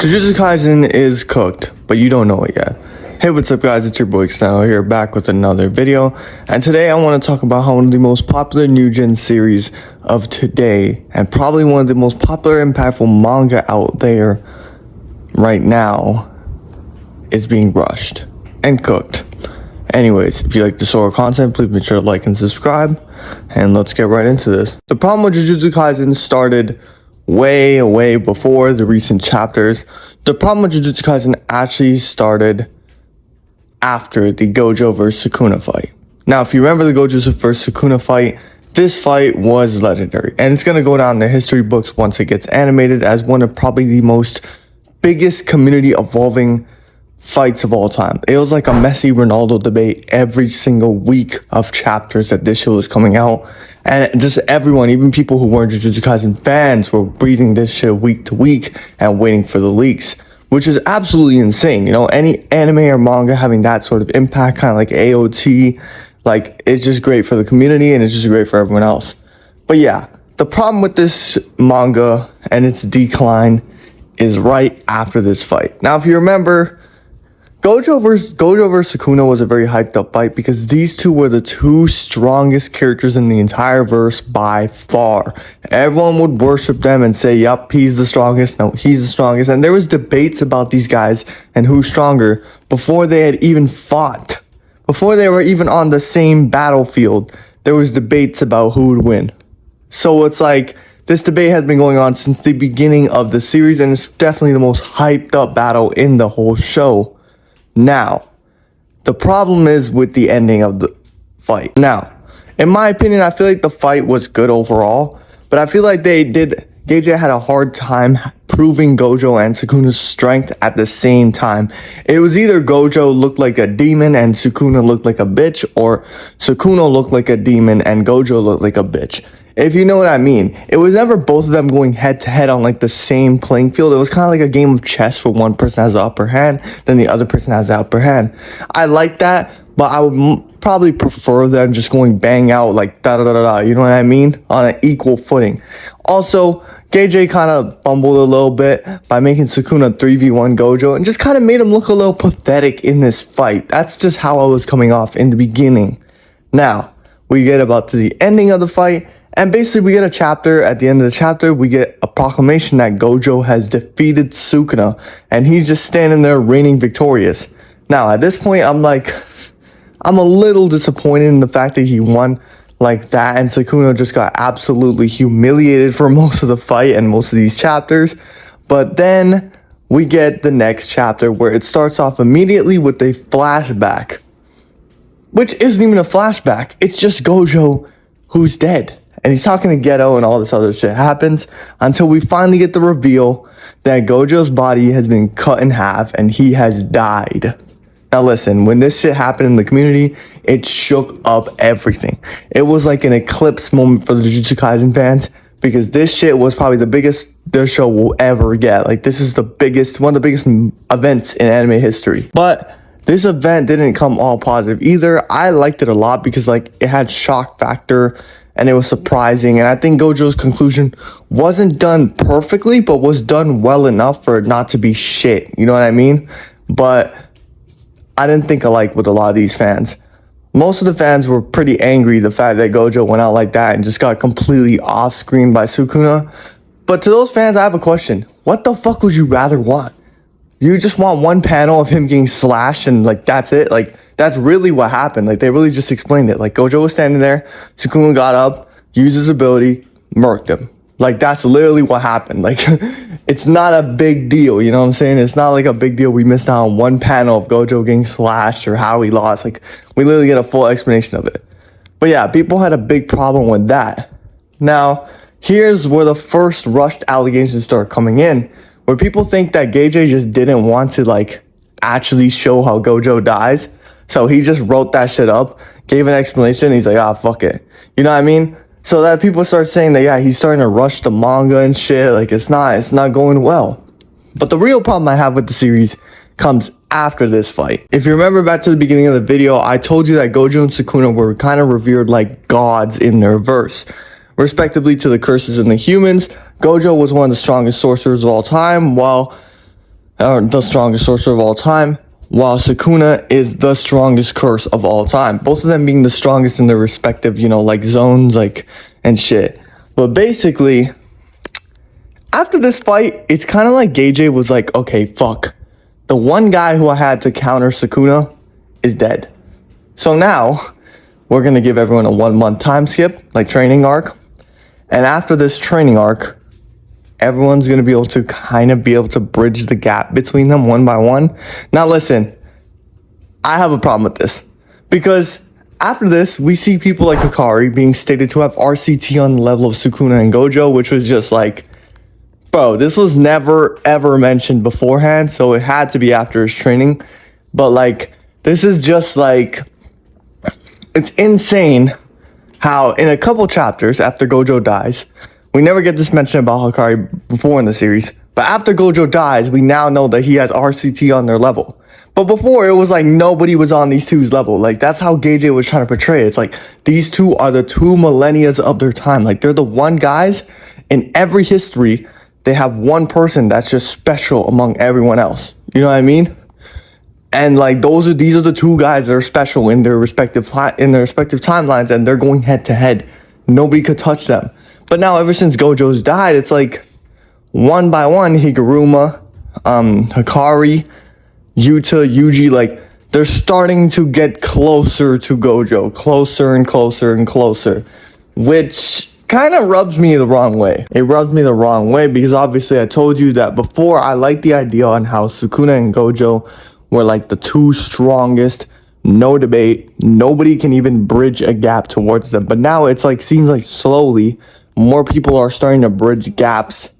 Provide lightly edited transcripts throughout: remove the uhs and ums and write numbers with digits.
Jujutsu Kaisen is cooked, but you don't know it yet. Hey, what's up guys, it's your boy Snow here, back with another video, and today I want to talk about how one of the most popular new gen series of today, and probably one of the most popular impactful manga out there right now, is being rushed and cooked. Anyways, if you like this sort of content, please make sure to like and subscribe, and let's get right into this. The problem with Jujutsu Kaisen started way before the recent chapters. The problem with Jujutsu Kaisen actually started after the Gojo vs Sukuna fight. Now, if you remember the Gojo vs Sukuna fight, this fight was legendary, and it's going to go down in the history books once it gets animated as one of probably the most biggest community evolving fights of all time. It was like a Messi Ronaldo debate every single week of chapters that this show was coming out, and just everyone, even people who weren't Jujutsu Kaisen fans, were reading this shit week to week and waiting for the leaks, which is absolutely insane. You know, any anime or manga having that sort of impact, kind of like AOT, like, it's just great for the community and it's just great for everyone else. But yeah, the problem with this manga and its decline is right after this fight. Now, if you remember, Gojo vs Sukuna was a very hyped up fight because these two were the two strongest characters in the entire verse by far. Everyone would worship them and say, yup, he's the strongest. No, he's the strongest. And there was debates about these guys and who's stronger before they had even fought. Before they were even on the same battlefield, there was debates about who would win. So it's like, this debate has been going on since the beginning of the series, and it's definitely the most hyped up battle in the whole show. Now, the problem is with the ending of the fight. Now, in my opinion, I feel like the fight was good overall, but I feel like Geiji had a hard time proving Gojo and Sukuna's strength at the same time. It was either Gojo looked like a demon and Sukuna looked like a bitch, or Sukuna looked like a demon and Gojo looked like a bitch. If you know what I mean. It was never both of them going head to head on like the same playing field. It was kind of like a game of chess where one person has the upper hand, then the other person has the upper hand. I like that, but I would probably prefer them just going bang out like da-da-da-da, you know what I mean? On an equal footing. Also, Geiji kind of fumbled a little bit by making Sukuna 3v1 Gojo and just kind of made him look a little pathetic in this fight. That's just how I was coming off in the beginning. Now, we get about to the ending of the fight, and basically we get a chapter. At the end of the chapter, we get a proclamation that Gojo has defeated Sukuna, and he's just standing there reigning victorious. Now, at this point, I'm a little disappointed in the fact that he won like that, and Sukuna just got absolutely humiliated for most of the fight and most of these chapters. But then we get the next chapter where it starts off immediately with a flashback, which isn't even a flashback. It's just Gojo who's dead. And he's talking to Geto and all this other shit happens until we finally get the reveal that Gojo's body has been cut in half and he has died. Now listen, when this shit happened in the community, it shook up everything. It was like an eclipse moment for the Jujutsu Kaisen fans because this shit was probably the biggest their show will ever get. Like, this is the biggest, one of the biggest events in anime history. But this event didn't come all positive either. I liked it a lot because like it had shock factor and it was surprising, and I think Gojo's conclusion wasn't done perfectly, but was done well enough for it not to be shit, you know what I mean? But I didn't think alike with a lot of these fans. Most of the fans were pretty angry the fact that Gojo went out like that and just got completely off screen by Sukuna. But to those fans, I have a question. What the fuck would you rather want? You just want one panel of him getting slashed and like that's it? Like, that's really what happened. Like, they really just explained it. Like, Gojo was standing there, Sukuna got up, used his ability, murked him. Like, that's literally what happened. Like, it's not a big deal, you know what I'm saying? It's not like a big deal we missed out on one panel of Gojo getting slashed or how he lost. Like, we literally get a full explanation of it. But yeah, people had a big problem with that. Now, here's where the first rushed allegations start coming in, where people think that Geiji just didn't want to, like, actually show how Gojo dies. So he just wrote that shit up, gave an explanation, and he's like, ah, fuck it. You know what I mean? So that people start saying that, yeah, he's starting to rush the manga and shit. Like, it's not going well. But the real problem I have with the series comes after this fight. If you remember back to the beginning of the video, I told you that Gojo and Sukuna were kind of revered like gods in their verse. Respectively to the curses and the humans, Gojo was one of the strongest sorcerers of all time, while are the strongest sorcerer of all time, while Sukuna is the strongest curse of all time. Both of them being the strongest in their respective, like zones, and shit. But basically, after this fight, it's kind of like Gojo was like, okay, fuck. The one guy who I had to counter Sukuna is dead. So now, we're going to give everyone a 1 month time skip, like training arc. And after this training arc, everyone's going to be able to kind of be able to bridge the gap between them one by one. Now listen, I have a problem with this. Because after this, we see people like Hikari being stated to have RCT on the level of Sukuna and Gojo, which was just like, bro, this was never ever mentioned beforehand, so it had to be after his training. But this is just it's insane how in a couple chapters after Gojo dies, we never get this mention about Hikari before in the series, but after Gojo dies, we now know that he has RCT on their level. But before, it was like nobody was on these two's level. That's how Gojo was trying to portray it. It's like these two are the two millennias of their time. They're the one guys in every history. They have one person that's just special among everyone else. You know what I mean? And these are the two guys that are special in their respective timelines, and they're going head to head. Nobody could touch them. But now, ever since Gojo's died, it's one by one, Higuruma, Hikari, Yuta, Yuji, they're starting to get closer to Gojo, closer and closer and closer, which kind of rubs me the wrong way. It rubs me the wrong way because obviously I told you that before. I liked the idea on how Sukuna and Gojo were the two strongest, no debate. Nobody can even bridge a gap towards them. But now it's seems like slowly more people are starting to bridge gaps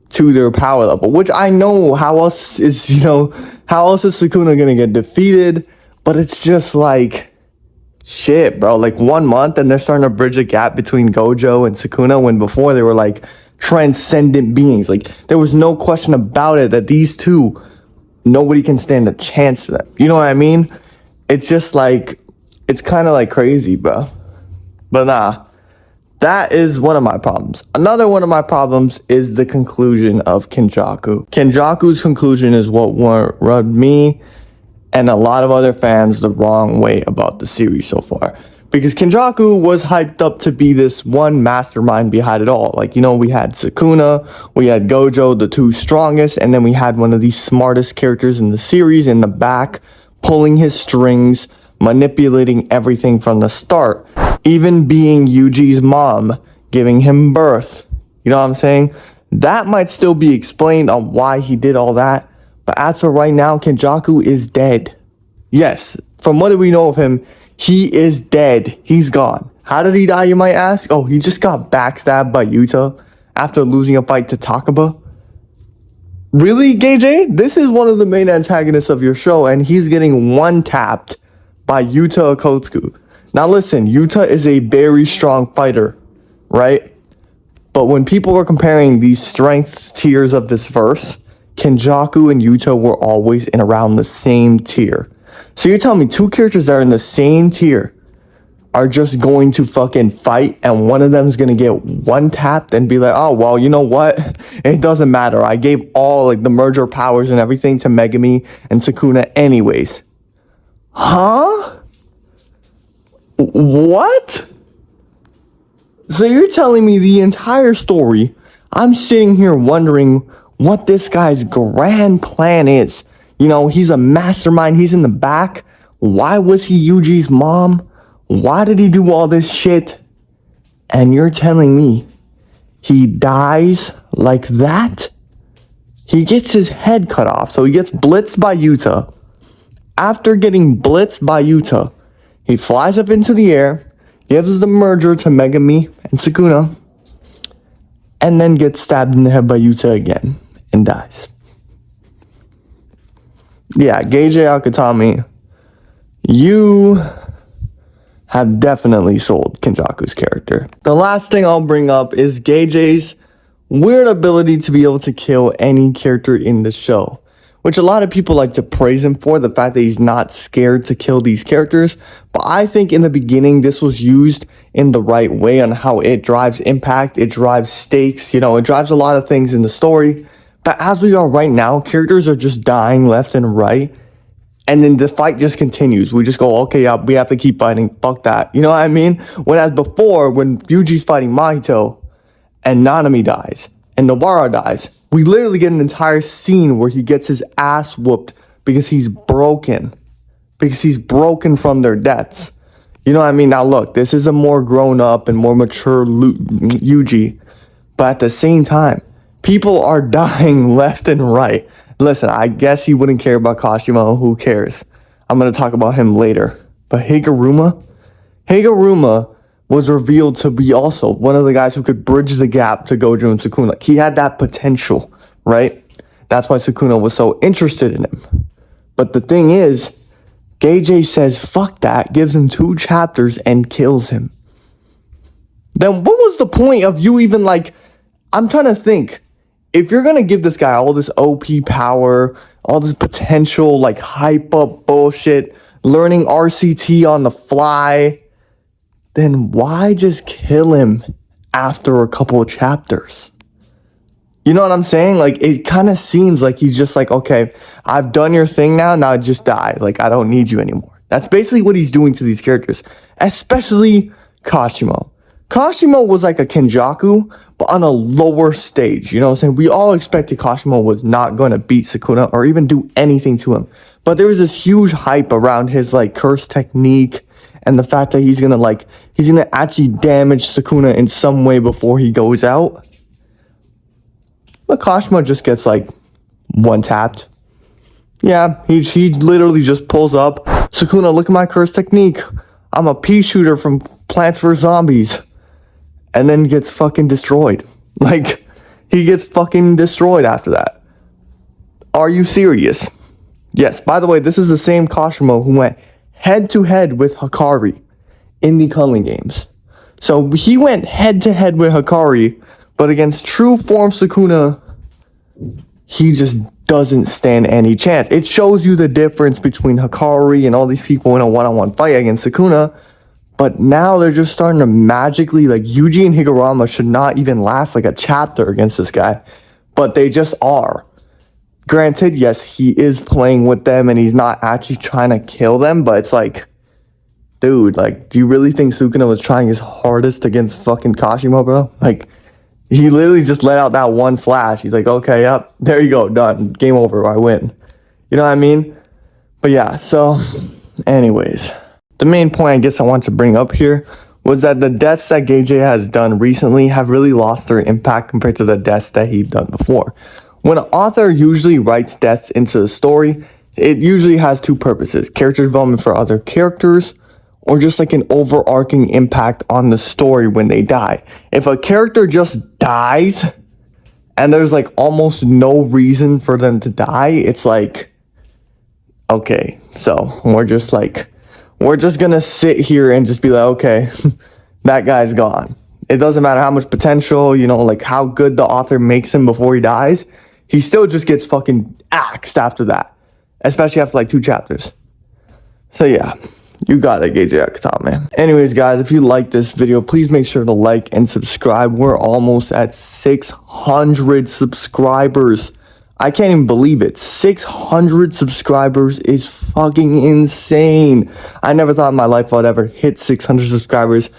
to their power level, which I know how else is Sukuna gonna get defeated? But it's just shit, bro. 1 month and they're starting to bridge a gap between Gojo and Sukuna when before they were transcendent beings. There was no question about it that these two, nobody can stand a chance to them. You know what I mean? It's just it's kind of crazy, bro. But nah, that is one of my problems. Another one of my problems is the conclusion of Kenjaku. Kenjaku's conclusion is what rubbed me and a lot of other fans the wrong way about the series so far. Because Kenjaku was hyped up to be this one mastermind behind it all. We had Sukuna, we had Gojo, the two strongest, and then we had one of the smartest characters in the series in the back, pulling his strings, manipulating everything from the start, even being Yuji's mom, giving him birth. You know what I'm saying? That might still be explained on why he did all that, but as for right now, Kenjaku is dead. Yes, from what do we know of him, he is dead. He's gone. How did he die, you might ask? Oh, he just got backstabbed by Yuta after losing a fight to Takaba. Really, Gojo? This is one of the main antagonists of your show, and he's getting one-tapped by Yuta Okkotsuki. Now listen, Yuta is a very strong fighter, right? But when people were comparing these strength tiers of this verse, Kenjaku and Yuta were always in around the same tier. So you're telling me two characters that are in the same tier are just going to fucking fight and one of them is going to get one tapped and be like, oh, well, you know what? It doesn't matter. I gave all the merger powers and everything to Megami and Sukuna anyways. Huh? What? So you're telling me the entire story, I'm sitting here wondering what this guy's grand plan is. He's a mastermind. He's in the back. Why was he Yuji's mom? Why did he do all this shit? And you're telling me he dies like that? He gets his head cut off. So he gets blitzed by Yuta. After getting blitzed by Yuta, he flies up into the air, gives the merger to Megami and Sukuna, and then gets stabbed in the head by Yuta again and dies. Yeah, Gojo Akutami, you have definitely sold Kenjaku's character. The last thing I'll bring up is Gojo's weird ability to be able to kill any character in the show, which a lot of people like to praise him for, the fact that he's not scared to kill these characters. But I think in the beginning, this was used in the right way on how it drives impact, it drives stakes, it drives a lot of things in the story. But as we are right now, characters are just dying left and right. And then the fight just continues. We just go, okay, yeah, we have to keep fighting. Fuck that. You know what I mean? Whereas before, when Yuji's fighting Mahito and Nanami dies and Nobara dies, we literally get an entire scene where he gets his ass whooped because he's broken. Because he's broken from their deaths. You know what I mean? Now look, this is a more grown up and more mature Yuji. But at the same time, people are dying left and right. Listen, I guess he wouldn't care about Kashimo. Who cares? I'm going to talk about him later. But Higuruma was revealed to be also one of the guys who could bridge the gap to Gojo and Sukuna. Like, he had that potential, right? That's why Sukuna was so interested in him. But the thing is, Geiji says, fuck that, gives him 2 chapters and kills him. Then what was the point of you even, like, I'm trying to think. If you're going to give this guy all this OP power, all this potential, like, hype up bullshit, learning RCT on the fly, then why just kill him after a couple of chapters? You know what I'm saying? Like, it kind of seems like he's just like, okay, I've done your thing now just die. Like, I don't need you anymore. That's basically what he's doing to these characters, especially Kashimo. Kashimo was like a Kenjaku, but on a lower stage. You know what I'm saying? We all expected Kashimo was not going to beat Sukuna or even do anything to him. But there was this huge hype around his, like, curse technique and the fact that he's going to actually damage Sukuna in some way before he goes out. But Kashimo just gets, like, one-tapped. Yeah, he literally just pulls up. Sukuna, look at my curse technique. I'm a pea shooter from Plants vs. Zombies. And then gets fucking destroyed. Like, he gets fucking destroyed after that. Are you serious? Yes, by the way, this is the same Kashimo who went head-to-head with Hikari in the Culling Games. So he went head-to-head with Hikari, but against true form Sukuna, he just doesn't stand any chance. It shows you the difference between Hikari and all these people in a one-on-one fight against Sukuna. But now they're just starting to magically, like, Yuji and Higuruma should not even last like a chapter against this guy. But they just are. Granted, yes, he is playing with them and he's not actually trying to kill them. But it's like, dude, like, do you really think Sukuna was trying his hardest against fucking Kashimo, bro? Like, he literally just let out that one slash. He's like, okay, yep, there you go, done. Game over, I win. You know what I mean? But yeah, so anyways. The main point I guess I want to bring up here was that the deaths that Geiji has done recently have really lost their impact compared to the deaths that he'd done before. When an author usually writes deaths into the story, it usually has 2 purposes: character development for other characters, or just like an overarching impact on the story when they die. If a character just dies and there's like almost no reason for them to die, it's like, okay, so we're just gonna sit here and just be like, okay, that guy's gone. It doesn't matter how much potential, you know, like how good the author makes him before he dies. He still just gets fucking axed after that. Especially after like 2 chapters. So yeah, you got it, Geiji Akutami, man. Anyways, guys, if you like this video, please make sure to like and subscribe. We're almost at 600 subscribers. I can't even believe it. 600 subscribers is fucking insane. I never thought in my life I'd ever hit 600 subscribers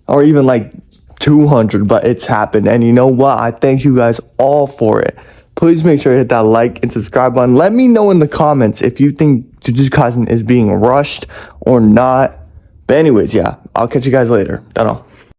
or even like 200, but it's happened. And you know what? I thank you guys all for it. Please make sure to hit that like and subscribe button. Let me know in the comments if you think Jujutsu Kaisen is being rushed or not. But anyways, yeah, I'll catch you guys later. Dunno.